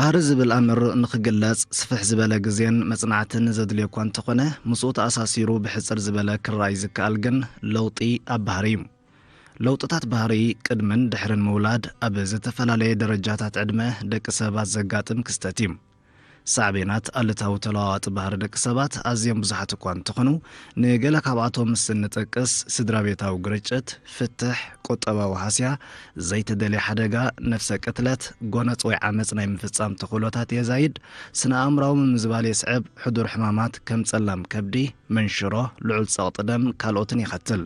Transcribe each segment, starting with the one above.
ባህር ዝብል ኣምር ንኽግለጽ ስፍሕ ዝበለ ግዜን መጽናዕትን ዘድልዮ እኳ እንተኾነ ምስኡ ተኣሳሲሩ ብሕፅር ዝበለ ክረኣይ ዝከኣል ግን ለውጢ ኣብ ባህሪ እዩ። ለውጥታት ባህሪ ቅድምን ድሕርን ምውላድ ኣብ ዝተፈላለየ ደረጃታት ዕድመ ደቂ ሰባት ዘጋጥም ክስተት እዩ። ሳዕቤናት ኣሉታዊ ተለዋዋጢ ባህሪ ደቂ ሰባት ኣዝዮም ብዙሓት እኳ እንተኾኑ ንገለ ካብኣቶም ምስ እንጠቅስ ስድራቤታዊ ግርጭት፣ ፍትሕ፣ ቁጠባዊ ሃስያ፣ ዘይተደልየ ሓደጋ፣ ነፍሰ ቅትለት፣ ጎነፅ ወይ ዓመፅ ናይ ምፍጻም ተኽእሎታት የዛይድ፣ ስነ ኣእምራዊ ምዝባል የስዕብ፣ ሕዱር ሕማማት ከም ጸላም ከብዲ፣ መንሽሮ፣ ልዑል ጸቕጢ ደም ካልኦትን ይኸትል።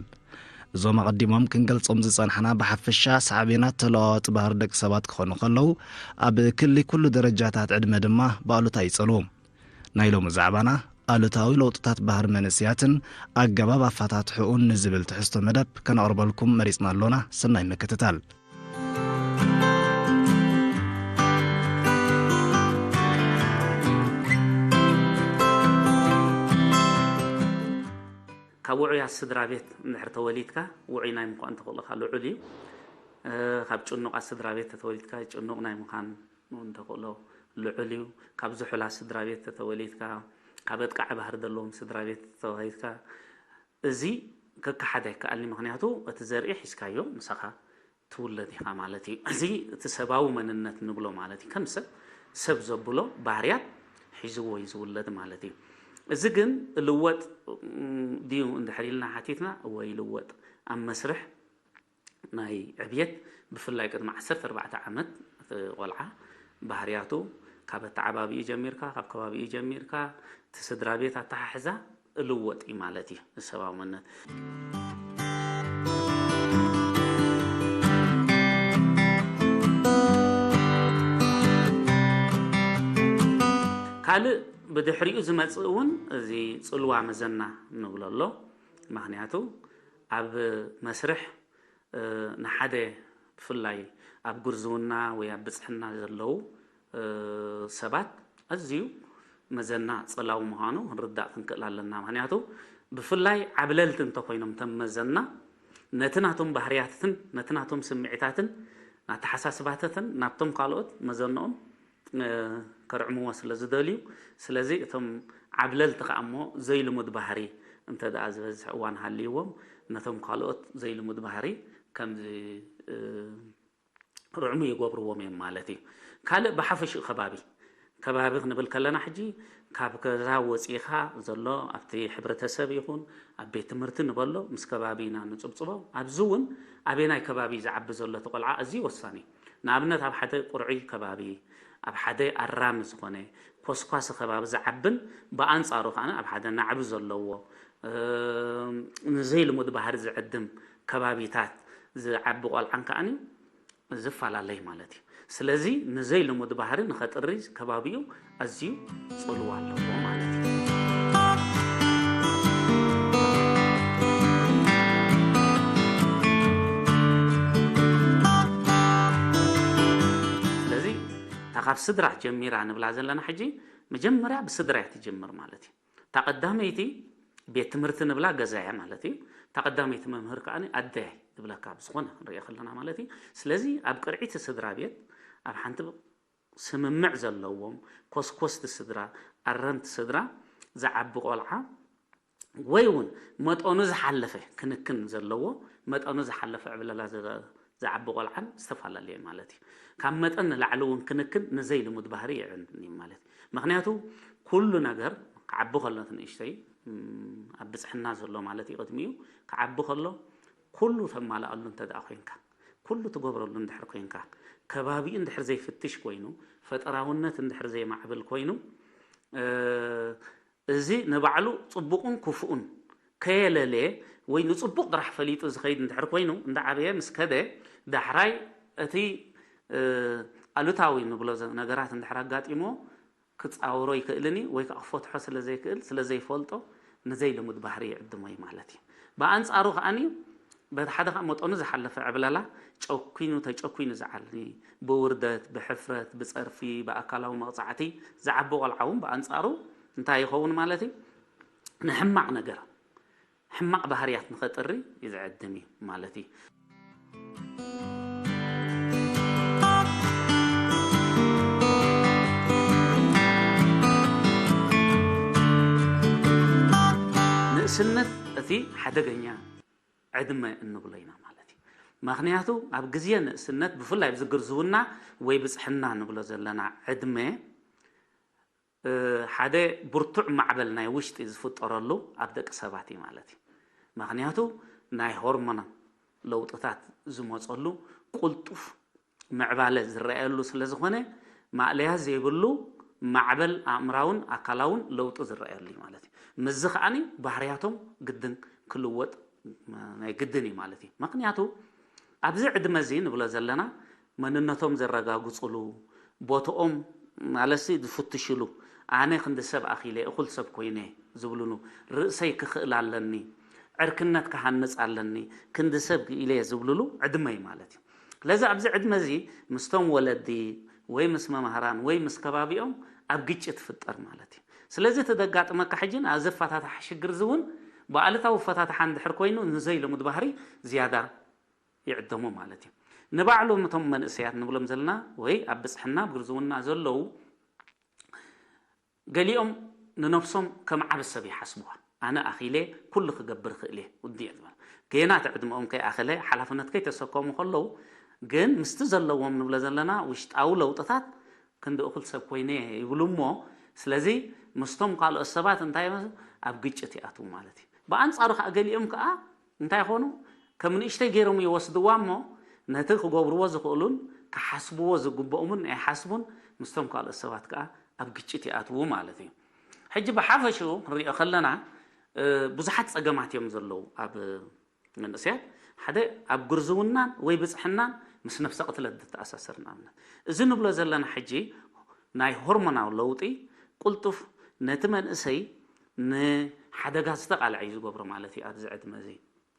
እዞም ኣቐዲሞም ክንገልጾም ዝጸንሐና ብሓፈሻ ሳዕቤናት ተለዋዋጢ ባህሪ ደቂ ሰባት ክኾኑ ከለዉ ኣብ ክሊ ኩሉ ደረጃታት ዕድመ ድማ ብኣሉታ ይጸልዉ። ናይ ሎሚ ዛዕባና ኣሉታዊ ለውጥታት ባህሪ መንእስያትን ኣገባብ ኣፈታትሑኡን ንዝብል ትሕዝቶ መደብ ከነቕርበልኩም መሪጽና ኣሎና። ሰናይ ምክትታል። ካብ ውዑይ ስድራ ቤት እንድሕር ተወሊድካ ውዑይ ናይ ምዃን ተኽእልኻ ልዑል እዩ። ካብ ጭኑቕ ስድራ ቤት ተወሊድካ ጭኑቕ ናይ ምዃን ተኽእሎ ልዑል እዩ። ካብ ዝሑላ ስድራ ቤት ተወሊድካ ካብ ኣጥቃዕ ባህሪ ዘለዎም ስድራ ቤት ተወሊድካ እዚ ከካሓደ ይከኣልኒ። ምክንያቱ እቲ ዘርኢ ሒዝካዮ ንስኻ ትውለድ ኢኻ ማለት እዩ። እዚ እቲ ሰብኣዊ መንነት ንብሎ ማለት እዩ። ከም ሰብ ዘብሎ ባህርያት ሒዝዎ እዩ ዝውለድ ማለት እዩ። እዚ ግን ልወጥ ድዩ እንድሕር ኢልና ሓቲትና ወይ ልወጥ ኣብ መስርሕ ናይ ዕብየት ብፍላይ ቅድሚ 14 ዓመት ቆልዓ ባህርያቱ ካብ ተዓባቢኡ ጀሚርካ ካብ ከባቢኡ ጀሚርካ ተስድራ ቤት ኣተሓሕዛ ልወጥ እዩ ማለት እዩ ሰብኣዊ መንነት። ካልእ ብድሕሪኡ ዝመጽእ እውን እዚ ጽልዋ መዘና ንብሎ ኣሎ። ምክንያቱ ኣብ መስርሕ ንሓደ ብፍላይ ኣብ ጉርዝውና ወይ ኣብ ብፅሕና ዘለዉ ሰባት ኣዝዩ መዘና ጽላዊ ምዃኑ ክንርዳእ ክንክእል ኣለና። ምክንያቱ ብፍላይ ዓብለልቲ እንተኮይኖም ተም መዘና ነቲ ናቶም ባህርያትን ነቲ ናቶም ስምዒታትን ናተሓሳስባታትን ናብቶም ካልኦት መዘንኦም ከርዕምዎ ስለ ዝደልዩ ስለዚ እቶም ዓብለልቲ ከዓ እሞ ዘይልሙድ ባህሪ እንተደኣ ዝበዝሕ እዋን ሃልይዎም ነቶም ካልኦት ዘይልሙድ ባህሪ ከምዚ ርዕሙ ይገብርዎም እዮም ማለት እዩ። ካልእ ብሓፈሽኡ ከባቢ ክንብል ከለና ሕጂ ካብ ገዛ ወፂኻ ዘሎ ኣብቲ ሕብረተሰብ ይኹን ኣብ ቤት ትምህርቲ ንበሎ ምስ ከባቢና ንፅብፅቦ ኣብዚ እውን ኣበየናይ ከባቢ ዝዓቢ ዘሎ ቆልዓ ኣዝዩ ወሳኒ እዩ። ንኣብነት ኣብ ሓደ ቁርዒ ከባቢ ኣብ ሓደ ኣራሚ ዝኾነ ኮስኳስ ከባቢ ዝዓብን ብኣንጻሩ ከዓ ኣብ ሓደ ናዕቢ ዘለዎ ንዘይልሙድ ባህሪ ዝዕድም ከባቢታት ዝዓቢ ቆልዓን ከዓኒ ዝፈላለይ ማለት እዩ። ስለዚ ንዘይልሙድ ባህሪ ንኸጥሪ ከባቢኡ ኣዝዩ ጽልዋ ኣለዎ ማለት እዩ። ካብ ስድራ ጀሚራ ንብላ ዘለና ሕጂ መጀመርያ ብስድራ ትጀምር ማለት እዩ። ተቐዳመይቲ ቤት ትምህርቲ ንብላ ገዛ እያ ማለት እዩ። ተቐዳመይቲ መምህር ከዓኒ ኣደይ ዝብለካ ብዝኾነ ክንሪኦ ከለና ማለት እዩ። ስለዚ ኣብ ቅርዒቲ ስድራ ቤት ኣብ ሓንቲ ስምምዕ ዘለዎም ኮስኮስቲ ስድራ ኣረንቲ ስድራ ዝዓቢ ቆልዓ ወይ እውን መጠኑ ዝሓለፈ ክንክን ዘለዎ መጠኑ ዝሓለፈ ዕብለላ ዝዓቢ ቆልዓን ዝተፈላለየ ማለት እዩ። ካብ መጠን ንላዕሊ እውን ክንክን ንዘይልሙድ ባህሪ ይዕኒ ማለት እዩ። ምክንያቱ ኩሉ ነገር ክዓቢ ከሎ ንእሽተይ ኣብ ብፅሕና ዘሎ ማለት እዩ። ቅድሚኡ ክዓቢ ከሎ ኩሉ ተማልኣሉ እንተደኣ ኮንካ ኩሉ ትገብረሉ እንድሕር ኮንካ ከባቢኡ እንድሕር ዘይፍትሽ ኮይኑ ፈጠራውነት እንድሕር ዘይማዕብል ኮይኑ እዚ ንባዕሉ ፅቡቕን ክፉኡን ከየለለየ ወይ ንፅቡቕ ጥራሕ ፈሊጡ ዝኸይድ እንድሕር ኮይኑ እንዳዓበየ ምስ ከደ ዳሕራይ እቲ ኣሉታዊ ንብሎ ነገራት እንድሕር ኣጋጢሞ ክፃውሮ ይክእልኒ ወይ ከዓ ክፈትሖ ስለዘይክእል ስለዘይፈልጦ ንዘይልሙድ ባህሪ ይዕድሞ እዩ ማለት እዩ። ብኣንጻሩ ከዓኒ በቲ ሓደ ከዓ መጠኑ ዝሓለፈ ዕብለላ ተጨኪኑ ዝዓልኒ ብውርደት ብሕፍረት ብፀርፊ ብኣካላዊ መቕፃዕቲ ዝዓቢ ቆልዓ እውን ብኣንጻሩ እንታይ ይኸውን ማለት እዩ ንሕማቕ ነገር ሕማቕ ባህርያት ንኸጥሪ ይዝዕድም እዩ ማለት እዩ። ንእስነት እቲ ሓደገኛ ዕድመ እንብሎ ኢና ማለት እዩ ምክንያቱ ኣብ ግዜ ንእስነት ብፍላይ ብዝግርዝውና ወይ ብፅሕና ንብሎ ዘለና ዕድመ ሓደ ብርቱዕ ማዕበል ናይ ውሽጢ ዝፍጠረሉ ኣብ ደቂ ሰባት እዩ ማለት እዩ ምክንያቱ ናይ ሆርሞን ለውጥታት ዝመፀሉ ቁልጡፍ ምዕባለ ዝረኣየሉ ስለ ዝኾነ ማዕለያ ዘይብሉ ማዕበል ኣእምራውን ኣካላውን ለውጢ ዝረኣየሉ ማለት እዩ ምዝ ከዓኒ ባህርያቶም ግድን ክልወጥ ናይ ግድን እዩ ማለት እዩ ምክንያቱ ኣብዚ ዕድመ እዚ ንብሎ ዘለና መንነቶም ዘረጋግፅሉ ቦቶኦም ማለሲ ዝፍትሽሉ ኣነ ክንዲ ሰብ ኣኺለ እኹል ሰብ ኮይነ ዝብሉኑ ርእሰይ ክኽእል ኣለኒ ዕርክነት ክሃንፅ ኣለኒ ክንዲ ሰብ ኢለ ዝብሉሉ ዕድመ እዩ ማለት እዩ ስለዚ ኣብዚ ዕድመ እዚ ምስቶም ወለዲ ወይ ምስ መምሃራን ወይ ምስ ከባቢኦም ኣብ ግጭት ፍጠር ማለት እዩ ስለዚ ተደጋጥመካ ሕጂን ኣብ ዘፈታታሕ ሽግር ዝውን ብኣለታዊ ፈታታሕ እንድሕር ኮይኑ ንዘይልሙድ ባህሪ ዝያዳ ይዕደሙ ማለት እዩ ንባዕሉ እቶም መንእሰያት ንብሎም ዘለና ወይ ኣብ ብፅሕና ብግርዝውና ዘለው ገሊኦም ንነፍሶም ከም ዓብ ሰብ ይሓስቡዋ ኣነ ኣኺለ ኩሉ ክገብር ክእል እየ ውድየ ዝብል ገና ትዕድመኦም ከይኣኸለ ሓላፍነት ከይተሰከሙ ከለው ግን ምስቲ ዘለዎም ንብሎ ዘለና ውሽጣዊ ለውጥታት ክንዲ እኹል ሰብ ኮይነ ይብሉ እሞ ስለዚ ምስቶም ካልኦት ሰባት እንታይ ኣብ ግጭት ይኣትዉ ማለት እዩ ብኣንጻሩ ከዓ ገሊኦም ከዓ እንታይ ይኾኑ ከም ንእሽተይ ገይሮም ይወስድዋ እሞ ነቲ ክገብርዎ ዝኽእሉን ክሓስብዎ ዝግብኦምን ኣይሓስቡን ምስቶም ካልኦት ሰባት ከዓ ኣብ ግጭት ይኣትዉ ማለት እዩ ሕጂ ብሓፈሽኡ ክንሪኦ ከለና ብዙሓት ፀገማት እዮም ዘለው ኣብ መንእሰያት ሓደ ኣብ ግርዝውናን ወይ ብፅሕናን ምስ ነፍሰ ቅትለት ዝተኣሳሰር ንኣብነት እዚ ንብሎ ዘለና ሕጂ ናይ ሆርሞናዊ ለውጢ ቁልጡፍ ነቲ መንእሰይ ንሓደጋ ዝተቃልዐ እዩ ዝገብሮ ማለት እዩ ኣብዚ ዕድመ እዚ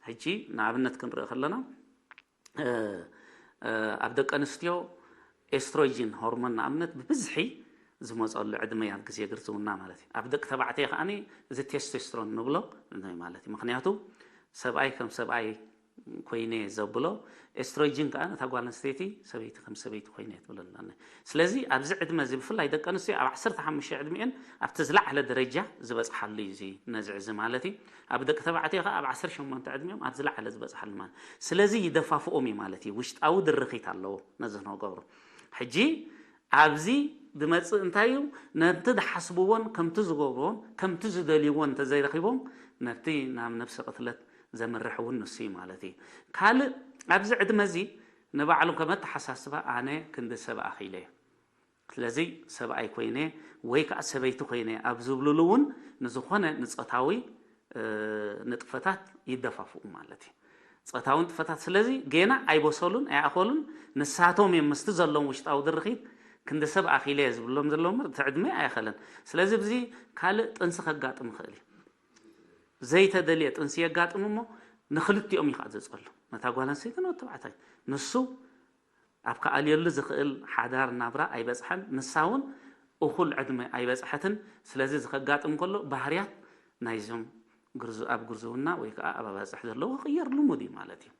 ሕጂ ንኣብነት ክንሪኦ ከለና ኣብ ደቂ ኣንስትዮ ኤስትሮጂን ሆርሞን ንኣብነት ብብዝሒ ዝመፀሉ ዕድመ ኣብ ግዜ ግርዝውና ማለት እዩ ኣብ ደቂ ተባዕትዮ ከዓኒ እዚ ቴስቶስትሮን ንብሎ ማለት እዩ ምክንያቱ ሰብኣይ ከም ሰብኣይ ኮይነ ዘብሎ ኤስትሮጂን ከዓ ነታ ጓል ኣንስተይቲ ሰበይቲ ከም ሰበይቲ ኮይነ ትብለና ስለዚ ኣብዚ ዕድመ እዚ ብፍላይ ደቂ ኣንስትዮ ኣብ 15 ዕድሚአን ኣብቲ ዝለዓለ ደረጃ ዝበፅሓሉ እዩ እዚ ነዝዕ እዚ ማለት እዩ ኣብ ደቂ ተባዕትዮ ከዓ ኣብ 18 ዕድሚኦም ኣብ ዝለዓለ ዝበፅሓሉ ማለት ስለዚ ይደፋፍኦም እዩ ማለት እዩ ውሽጣዊ ድርኺት ኣለዎ ነዚ ንገብሮ ሕጂ ኣብዚ ድመፅእ እንታይ እዩ ነቲ ዝሓስብዎን ከምቲ ዝገብርዎን ከምቲ ዝደልይዎን እንተዘይረኺቦም ነቲ ናብ ነፍሲ ቅትለት ዘምርሕ እውን ንሱ እዩ ማለት እዩ ካልእ ኣብዚ ዕድመ እዚ ንባዕሉ ከመተሓሳስባ ኣነ ክንዲ ሰብ ኣኺለ ስለዚ ሰብኣይ ኮይነ ወይ ከዓ ሰበይቲ ኮይነ ኣብ ዝብልሉ እውን ንዝኾነ ንፆታዊ ንጥፈታት ይደፋፍኡ ማለት እዩ ፆታዊ ንጥፈታት ስለዚ ገና ኣይበሰሉን ኣይኣኸሉን ንሳቶም እዮም ምስቲ ዘለዎም ውሽጣዊ ድርኺት ክንዲ ሰብ ኣኺለ ዝብሎም ዘለዎም እቲ ዕድመ ኣይኸለን ስለዚ ብዚ ካልእ ጥንሲ ከጋጥም ይኽእል እዩ ዘይተደልየ ጥንሲ የጋጥም እሞ ንክልቲኦም እዩ ከዓ ዘፀሉ ነታ ጓል ኣንስተይትን ወዲ ተባዕታይ ንሱ ኣብ ከኣልየሉ ዝኽእል ሓዳር ናብራ ኣይበፅሐን ንሳ እውን እኹል ዕድመ ኣይበፅሐትን ስለዚ ዝከጋጥም ከሎ ባህርያት ናይዞም ኣብ ግርዝውና ወይ ከዓ ኣብ ኣባፅሕ ዘለዎ ክቅየር ልሙድ እዩ ማለት እዩ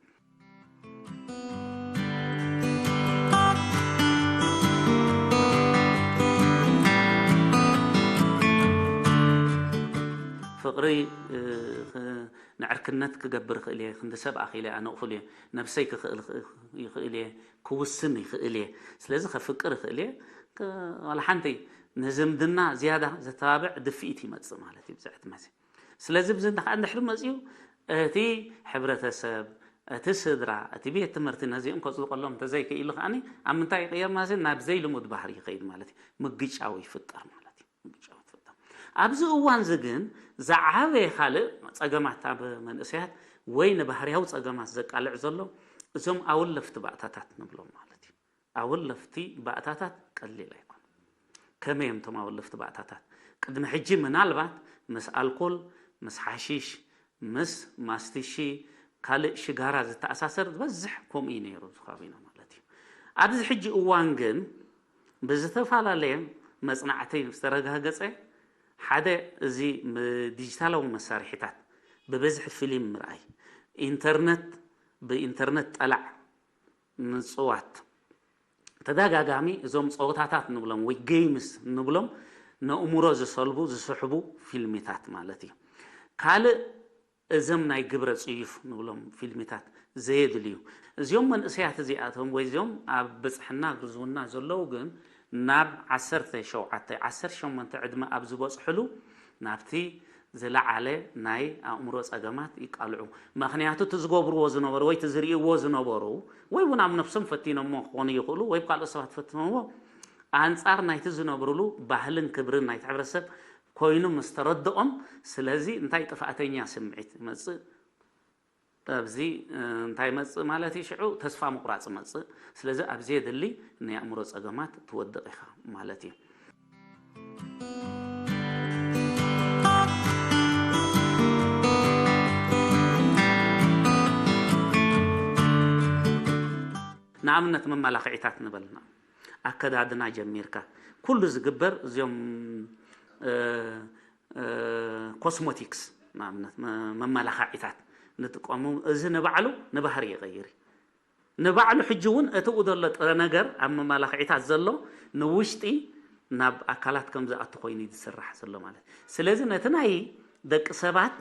ፍቅሪ ንዕርክነት ክገብር ክእል እየ ክንዲ ሰብ ኣኺለ ኣነ እኹል እየ ነብሰይ ክኽእል ይኽእል እየ ክውስን ይኽእል እየ ስለዚ ከፍቅር ይኽእል እየ ዋላ ሓንቲ ንዝምድና ዝያዳ ዘተባብዕ ድፍኢት ይመፅእ ማለት እዩ ብዛዕት መዚ ስለዚ ብዚ ከዓ እንድሕሪ መፅኡ እቲ ሕብረተሰብ እቲ ስድራ እቲ ቤት ትምህርቲ ነዚኦም ከፅልቀሎም እንተዘይክኢሉ ከዓኒ ኣብ ምንታይ ይቅየር ማለት እዩ ናብ ዘይልሙድ ባህሪ ይኸይድ ማለት እዩ ምግጫዊ ይፍጠር ማለት እዩ ምግጫዊ ይፍጠር ኣብዚ እዋን እዚ ግን ዝዓበየ ካልእ ፀገማት ኣብ መንእሰያት ወይ ንባህርያዊ ፀገማት ዘቃልዕ ዘሎ እዞም ኣወለፍቲ ባእታታት ንብሎም ማለት እዩ ኣወለፍቲ ባእታታት ቀሊል ኣይኮን ከመይ እዮም እቶም ኣወለፍቲ ባእታታት ቅድሚ ሕጂ ምናልባት ምስ ኣልኮል ምስ ሓሺሽ ምስ ማስቲሺ ካልእ ሽጋራ ዝተኣሳሰር ዝበዝሕ ከምኡ እዩ ነይሩ ዝኸቢና ማለት እዩ ኣብዚ ሕጂ እዋን ግን ብዝተፈላለየ መፅናዕቲ ዝተረጋገፀ ሓደ እዚ ዲጂታላዊ መሳርሒታት ብበዝሒ ፊልም ምርኣይ ኢንተርነት ብኢንተርነት ጠላዕ ምፅዋት ተደጋጋሚ እዞም ፀወታታት ንብሎም ወይ ጌምስ ንብሎም ንእምሮ ዝሰልቡ ዝስሕቡ ፊልሚታት ማለት እዩ ካልእ እዘም ናይ ግብረ ጽዩፍ ንብሎም ፊልሚታት ዘየድልዩ እዚኦም መንእሰያት እዚኣቶም ወይ እዚኦም ኣብ በጽሕና ግርዝውና ዘለዉ ግን ናብ 18 ዕድመ ኣብ ዝበጽሕሉ ናብቲ ዝለዓለ ናይ ኣእምሮ ጸገማት ይቃልዑ ምክንያቱ ትዝገብርዎ ዝነበሩ ወይ ትዝርእይዎ ዝነበሩ ወይ እውን ኣብ ነፍሶም ፈቲኖሞ ክኾኑ ይኽእሉ ወይ ካልኦት ሰባት ፈቲኖሞ ኣንጻር ናይቲ ዝነብሩሉ ባህልን ክብርን ናይቲ ሕብረተሰብ ኮይኑ ምስ ተረድኦም ስለዚ እንታይ ጥፋኣተኛ ስምዒት ይመጽእ ኣብዚ እንታይ መጽእ ማለት ይሽዑ ተስፋ ምቁራጽ መጽእ ስለዚ ኣብዚ የድሊ ናይ ኣእምሮ ጸገማት ትወድቕ ኢኻ ማለት እዩ ንኣብነት መመላኽዒታት ንበልና ኣከዳድና ጀሚርካ ኩሉ ዝግበር እዚኦም ኮስሞቲክስ ንኣብነት መመላኽዒታት ንጥቀሙ እዚ ንባዕሉ ንባህሪ ይቀይር ንባዕሉ ሕጂ እውን እቲ ዘሎ ጥረ ነገር ኣብ መመላኽዒታት ዘሎ ንውሽጢ ናብ ኣካላት ከም ዝኣቱ ኮይኑ ይስራሕ ዘሎ ማለት ስለዚ ነቲ ናይ ደቂ ሰባት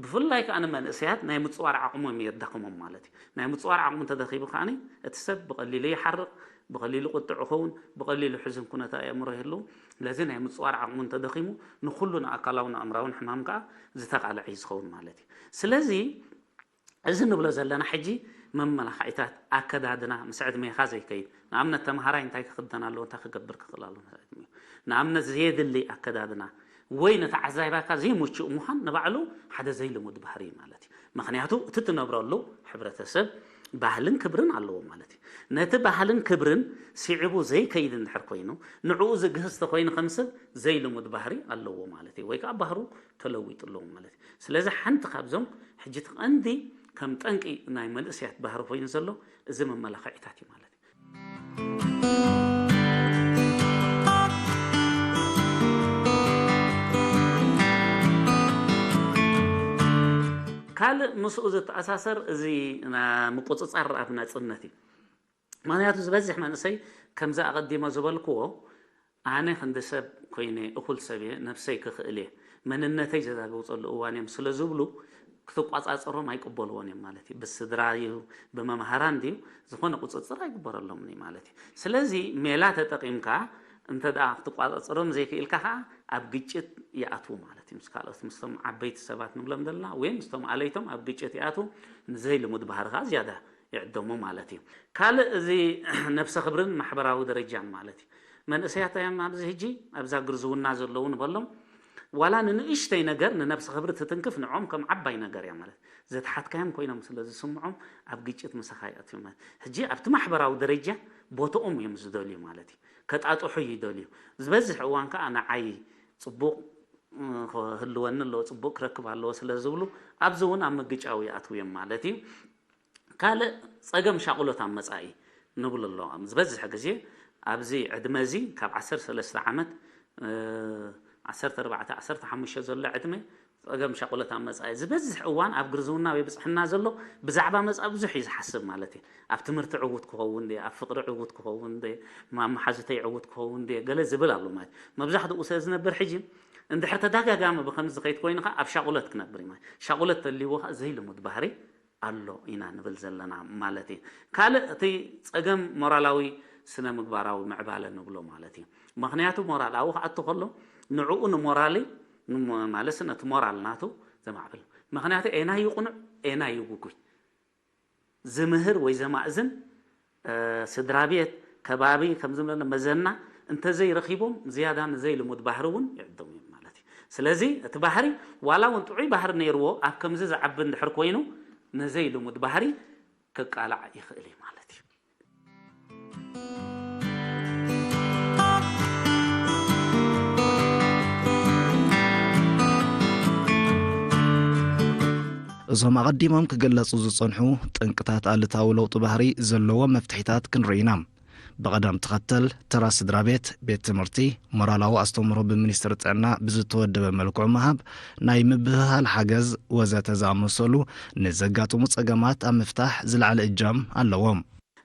ብፍላይ ከኣነ መንእሰያት ናይ ምጽዋር ዓቕሞም የዳኽሞም ማለት እዩ ናይ ምጽዋር ዓቕሙ ተደኺቡ ከኣነ እቲ ሰብ ብቐሊሉ ይሓርቕ ብቐሊሉ ቁጥዕ ይኸውን ብቐሊሉ ሕዝን ኩነታ ኣእምሮ ይህሉ ስለዚ ናይ ምጽዋር ዓቕሙ ተደኺሙ ንኹሉ ንኣካላውን ኣእምራውን ሕማም ከዓ ዝተቃልዐ ዝኸውን ማለት እዩ ስለዚ እዚ ንብሎ ዘለና ሕጂ መመላኽዒታት ኣከዳድና ምስ ዕድሜኻ ዘይከይድ ንኣብነት ተምሃራይ እንታይ ክኽደን ኣለዎ እንታይ ክገብር ክኽእል ኣለዎ ምስ ዕድሜኡ ንኣብነት ዘየድሊ ኣከዳድና ወይ ነተዓዛይባካ ዘይምቹእ ምዃን ንባዕሉ ሓደ ዘይልሙድ ባህሪ ማለት እዩ ምክንያቱ እቲ ትነብረሉ ሕብረተሰብ ባህልን ክብርን ኣለዎ ማለት እዩ ነቲ ባህልን ክብርን ሲዕቡ ዘይከይድ እንድሕር ኮይኑ ንዕኡ ዝግህዝ ተኮይኑ ከምስብ ዘይልሙድ ባህሪ ኣለዎ ማለት እዩ ወይ ከዓ ባህሩ ተለዊጡለዎ ማለት እዩ ስለዚ ሓንቲ ካብዞም ሕጂ ትቐንዲ ከም ጠንቂ ናይ መንእሰያት ባህሪ ኮይኑ ዘሎ እዚ መመላኽዒታት እዩ ማለት እዩ ካልእ ምስኡ ዝተኣሳሰር እዚ ምቁፅፃር ኣብ ናጽነት እዩ ምክንያቱ ዝበዝሕ መንእሰይ ከምዛ ኣቐዲሞ ዝበልክዎ ኣነ ክንዲ ሰብ ኮይነ እኹል ሰብ እየ ነፍሰይ ክኽእል እየ መንነተይ ዘዛግውፀሉ እዋን እዮም ስለ ዝብሉ ክትቋፃፀሮም ኣይቅበልዎን እዮም ማለት እዩ ብስድራ እዩ ብመምሃራን ድዩ ዝኾነ ቁፅፅር ኣይግበረሎምን እዩ ማለት እዩ ስለዚ ሜላ ተጠቒምካ እንተ ደኣ ክትቋፃፀሮም ዘይክኢልካ ከዓ ኣብ ግጭት ይኣትዉ ማለት እዩ ምስ ካልኦት ምስቶም ዓበይቲ ሰባት ንብሎም ዘለና ወይ ምስቶም ኣለይቶም ኣብ ግጭት ይኣትዉ ንዘይልሙድ ባህሪ ከዓ ዝያዳ ይዕደሙ ማለት እዩ ካልእ እዚ ነፍሲ ክብርን ማሕበራዊ ደረጃን ማለት እዩ መንእሰያት እዮም ኣብዚ ሕጂ ኣብዛ ግርዝውና ዘለዉ ንበሎም ዋላ ንንእሽተይ ነገር ንነፍሲ ክብሪ ትትንክፍ ንዖም ከም ዓባይ ነገር እያ ማለት ዘተሓትካዮም ኮይኖም ስለ ዝስምዖም ኣብ ግጭት ምሳኻ ይኣትዩ ማለት ሕጂ ኣብቲ ማሕበራዊ ደረጃ ቦትኦም እዮም ዝደልዩ ማለት እዩ ከጣጥሑ ይደልዩ ዝበዝሕ እዋን ከዓ ንዓይ ጽቡቕ ክህልወኒ ኣለዎ ጽቡቕ ክረክብ ኣለዎ ስለ ዝብሉ ኣብዚ እውን ኣብ ምግጫዊ ይኣትዉ እዮም ማለት እዩ ካልእ ፀገም ሻቁሎት ኣብ መጻኢ ንብሎ ኣሎ ዝበዝሕ ግዜ ኣብዚ ዕድመ እዚ ካብ 13 ዓመት 14 15 ዘሎ ዕድመ ፀገም ሻቁሎት ኣብ መጻኢ ዝበዝሕ እዋን ኣብ ግርዝውና ወይ ብፅሕና ዘሎ ብዛዕባ መጻኢ ብዙሕ እዩ ዝሓስብ ማለት እዩ ኣብ ትምህርቲ ዕዉት ክኸውን ደ ኣብ ፍቅሪ ዕዉት ክኸውን ደ ማማሓዝተይ ዕዉት ክኸውን ደ ገለ ዝብል ኣሎ ማለት መብዛሕትኡ ሰብ ዝነብር ሕጂ እንድሕር ተደጋጋሚ ብከምዚ ዝኸይድ ኮይኑ ከዓ ኣብ ሻቁሎት ክነብር እዩ ማለት ሻቁሎት ተልይዎ ዘይልሙድ ባህሪ ኣሎ ኢና ንብል ዘለና ማለት እዩ ካልእ እቲ ፀገም ሞራላዊ ስነ ምግባራዊ ምዕባለ ንብሎ ማለት እዩ ምክንያቱ ሞራላዊ ክኣቱ ከሎ ንዕኡ ንሞራሊ ማለት ነቲ ሞራል ናቱ ዘማዕብል ምክንያቱ ኤና ይቁኑዕ ኤና ይጉጉይ ዝምህር ወይ ዘማእዝን ስድራ ቤት ከባቢ ከም ዝምለና መዘና እንተዘይረኺቦም ዝያዳ ንዘይልሙድ ባህሪ እውን ይዕደሙ እዮም ማለት እዩ ስለዚ እቲ ባህሪ ዋላ እውን ጥዑይ ባህሪ ነይርዎ ኣብ ከምዚ ዝዓቢ እንድሕር ኮይኑ ንዘይልሙድ ባህሪ ክቃላዕ ይኽእል እዩ ማለት እዩ እዞም ኣቐዲሞም ክገለጹ ዝጸንሑ ጥንቅታት ኣልታዊ ለውጢ ባህሪ ዘለዎም መፍትሒታት ክንርኢና ብቐደም ተኸተል ተራ ስድራ ቤት ቤት ትምህርቲ ሞራላዊ ኣስተምህሮ ብሚኒስትሪ ጥዕና ብዝተወደበ መልክዑ ምሃብ ናይ ምብህሃል ሓገዝ ወዘተ ዝኣመሰሉ ንዘጋጥሙ ፀገማት ኣብ ምፍታሕ ዝለዓለ እጃም ኣለዎም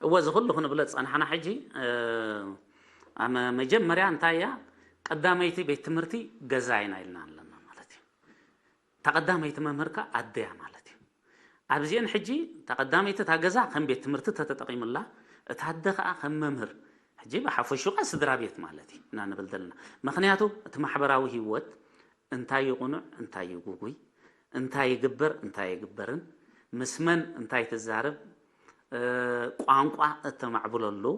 እወ ዝኽሉ ክንብለ ፀናሕና ሕጂ መጀመርያ እንታይ እያ ቀዳመይቲ ቤት ትምህርቲ ገዛ ኢና ኢልና ኣለና ማለት እዩ تقدميت ممهرك أديها مالتي أبزين حجي تقدميت تاجزا خم بيت مرت تتقيم الله تهدخ خم ممهر حجي بحفشوا قصدر بيت مالتي نحن بلدلنا مخنياتو تمحبراوي هوت انتاي يقنع انتاي يقوي انتاي يقبر انتاي يقبرن مسمن انتاي تزارب قانقوا تمعبللو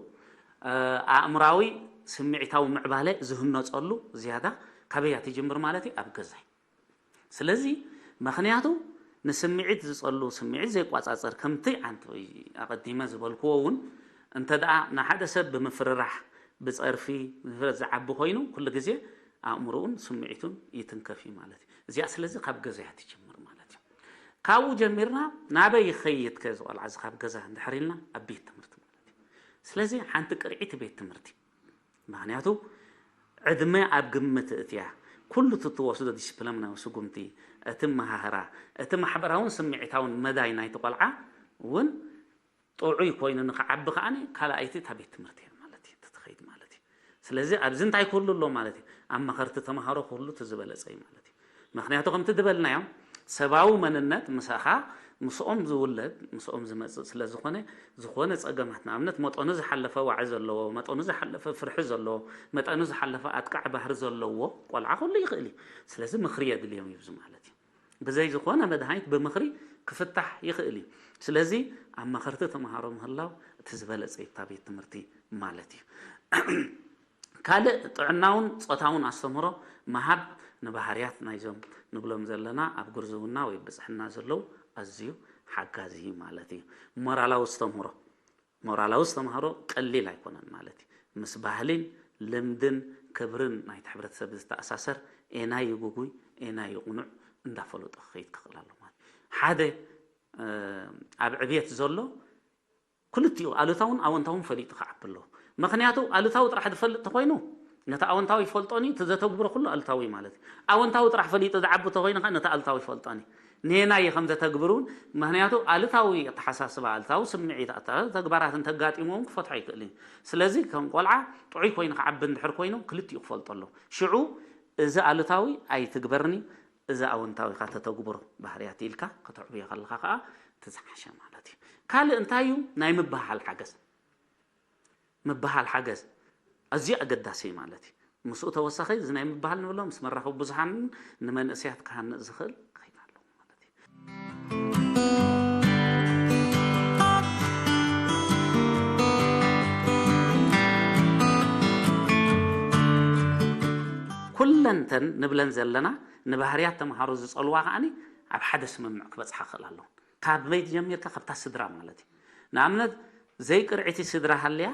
أمراوي سمعتاو معباله زهنو صلو زياده كبيات يجمر مالتي أبجزاي سلازي مخنياتو نسمعت زصلو سمعت زي قواصاصر كمتي عنتو أقديمه زبلكوون انت دا نحد سب بمفررح بصرفي زعب خوينو كل غزي أمرون سمعتون يتنكفي مالتي زي سلازي قاب جزاي تجمر مالتي كاو جمرنا نابي يخيط كذا والعز قاب جزا ندحريلنا أبيت تمرت مالتي سلازي حنت قرعيت بيت تمرتي معناته عدمي أبقمت اتيا كل تتواصل ديسبلمنا وسقمتي أتم ههرا أتم حبرهون سمعتهون مداينا يتقلعا ون طوعي كوين نقعب بقاني كلا أيتي تبيت تمرتي مالتي تتخيد مالتي سلازي أبزنت أي كله الله مالتي أما خرت تمهارو كله تزبل أي مالتي مخنياتو قم تدبلنا يوم سبعو من النت مساحة مسؤوم زولد مسؤوم زمز سلازخونه زخونه صقمتنا امنت مطونه زحلفه وعز الله مطونه زحلفه فرح زلو مطونه زحلفه اتقع بحر زلو قلعه كل يخلي سلازم مخريه اليوم يبز مالتي بزي زخونه مدهايت بمخري كفتح يخلي سلازي اما خرت تمهارو مهلاو تزبل صيتا بيت تمرتي مالتي كال طعناون صوتاون استمرو مهب نبحريات نايزم نبلوم زلنا اب غرزونا وي بصحنا زلو أزيو حقازي مالتي مورالاو استمهرو قليل يكونن مالتي مسباهلين لمدن كبرن نايت حبرت سبز تأساسر اينا يغوغوي اينا يقنع اندافلو تخيت كخلالو مال حدا ابعبيت زلو كلتيو الوتاون اونتاون فريق خعبلو مخنياتو الوتاو طرح دفلط تخوينو نتا اونتاو يفلطوني تزتغبرو كله التاوي مالتي اونتاو طرح فليط زعب تخوينو نتا التاو يفلطوني نينا يخمزة تجبرون مهنياتو ألتاوي تحساس بألتاو سمعي تجبرات تجاتيمهم فتحي كلين سلازي كم قلعة تعي كوين عبد حر كوينو كلتي يقفل طلو شعو إذا ألتاوي أي تجبرني إذا أونتاوي خاطر تجبره بحرياتي لك قطعبي خلقها تزحش مالتي قال انتايو نايم بحال حجز مبحال حجز أزياء قداسي مالتي مسؤول توسخي زنايم بحال نقول لهم سمرحوا بزحان نمن أسيات كهان زخل كلنتن نبلن زلنا نبهريات تمهارو زصلوا غاني اب حدث ممنوع كبصح خلالو كاب بيت جمير كخبتا سدرا مالتي نعمنت زي قرعتي سدرا هليا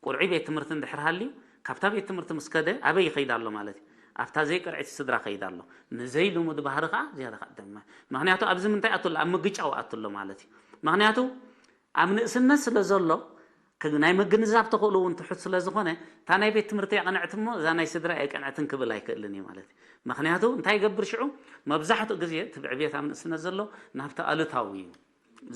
قرعي بيت تمرت اندحر هلي كابتا بيت تمرت مسكده ابي خيدالو مالتي أفتا زي قرعتي سدرا خيدالو نزي لو مد بهرقا زياده قدم مغنياتو ابز منتي اتول ام مغጫው اتول مالتي مغنياتو امن اسنس سلازلو كناي مغنزاب تقولو انت حت سلازخونه تاناي بيت تمرتي قنعتمو زاناي سدرا يقنعتن كبل ايكلني مالتي مغنياتو انتي يغبر شعو مبزحتو غزي تبع بيت امن اسنس زلو نافتا التاوي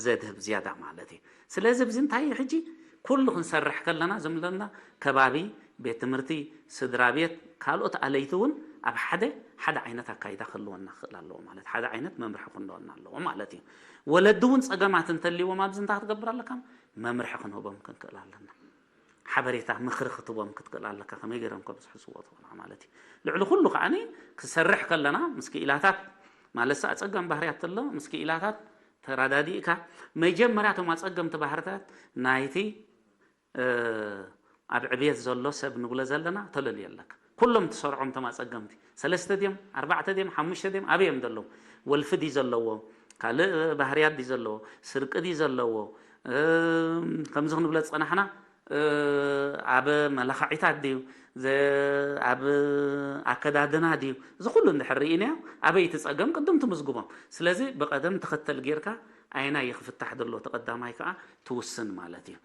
زادب زياده مالتي سلازي بزنتاي حجي كل نسرح كلنا زملنا كبابي بيت تمرتي سدرا بيت كالوت عليتون اب حدا عينت اكايدا خلونا خلالو مالت حدا عينت ممرح كنونا الله مالتي ولدون صقمات انتليو ما بزنتا تقبر لكم ممرح كنو بمكن كلالنا حبريتا مخرخ تبوم كتقلالك كما يغرم كبس حسوات مالتي لعل كله يعني كسرح كلنا مسكيلاتات مالسا صقم بحريات الله مسكيلاتات تراداديكا ما يجمراتو ما صقم تبحرتات نايتي أبعبيت زلوا سب نقول زلنا تلل يلك كلهم تسرعهم تما صقمتي 3 ديم 4 ديم 5 ديم أبيهم دلوا والفدي زلوا قال بحريات دي زلوا سرق دي زلوا كم زخن نقول صنحنا عب ملخعيتات ديو زي عب أكدادنا ديو زخلوا نحرينا أبي تصقم قدمت مزقوبهم سلازي بقدم تختل غيرك عينا يخف تحت له تقدم هيك توسن مالتي